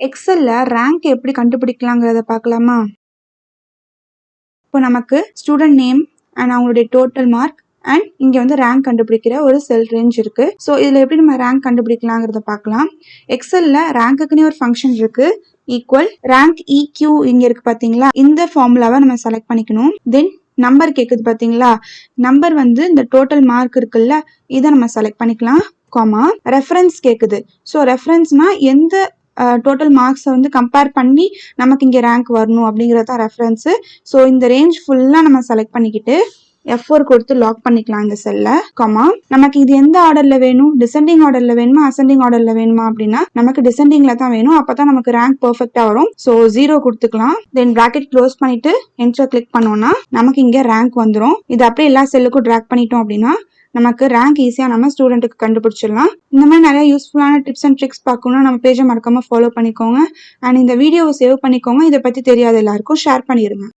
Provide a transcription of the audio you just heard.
எக்ஸல்ல rank எப்படி கண்டுபிடிக்கலாங்கிறத பார்க்கலாமா? இப்போ நமக்கு ஸ்டூடெண்ட் நேம் அண்ட் அவங்களுடைய டோட்டல் மார்க் அண்ட் இங்கே வந்து ரேங்க் கண்டுபிடிக்கிற ஒரு செல் ரேஞ்ச் இருக்கு. ஸோ இதில் எப்படி நம்ம ரேங்க் கண்டுபிடிக்கலாங்கிறத பார்க்கலாம். எக்ஸல்ல ரேங்க்குன்னு ஒரு ஃபங்க்ஷன் இருக்கு. ஈக்குவல் ரேங்க் EQ இங்கே இருக்கு பார்த்தீங்களா? இந்த ஃபார்முலாவை நம்ம செலக்ட் பண்ணிக்கணும். தென் நம்பர் கேட்குது பார்த்தீங்களா? நம்பர் வந்து இந்த டோட்டல் மார்க் இருக்குல்ல, இதை நம்ம செலக்ட் பண்ணிக்கலாம். காமா ரெஃபரன்ஸ் கேட்குது. ஸோ ரெஃபரன்ஸ்னா எந்த டோட்டல் மார்க்ஸை வந்து கம்பேர் பண்ணி நமக்கு இங்கே ரேங்க் வரணும் அப்படிங்கிறத ரெஃபரன்ஸு. ஸோ இந்த ரேஞ்ச் ஃபுல்லாக நம்ம செலக்ட் பண்ணிக்கிட்டு F4 கொடுத்து லாக் பண்ணிக்கலாம் இந்த செல்ல. காமா நமக்கு இது எந்த ஆர்டர்ல வேணும்? டிசெண்டிங் ஆர்டர்ல வேணுமா அசெண்டிங் ஆர்டர்ல வேணுமா அப்படின்னா நமக்கு டிசெண்டிங்ல தான் வேணும். அப்பதான் நமக்கு ரேங்க் பெர்ஃபெக்டா வரும். ஸோ 0 கொடுத்துக்கலாம். தென் பிராக்கெட் க்ளோஸ் பண்ணிட்டு என்டர் கிளிக் பண்ணோம்னா நமக்கு இங்க ரேங்க் வந்துடும். இது அப்படியே எல்லா செல்லுக்கும் ட்ராக் பண்ணிட்டோம் அப்படின்னா நமக்கு ரேங்க் ஈஸியா நம்ம ஸ்டூடெண்ட்டுக்கு கண்டுபிடிச்சிடலாம். இந்த மாதிரி நிறைய யூஸ்ஃபுல்லான டிப்ஸ் அண்ட் ட்ரிக்ஸ் பார்க்கணும்னா நம்ம பேஜை மறக்காம ஃபாலோ பண்ணிக்கோங்க. அண்ட் இந்த வீடியோவை சேவ் பண்ணிக்கோங்க. இதை பத்தி தெரியாத எல்லாருக்கும் ஷேர் பண்ணிடுங்க.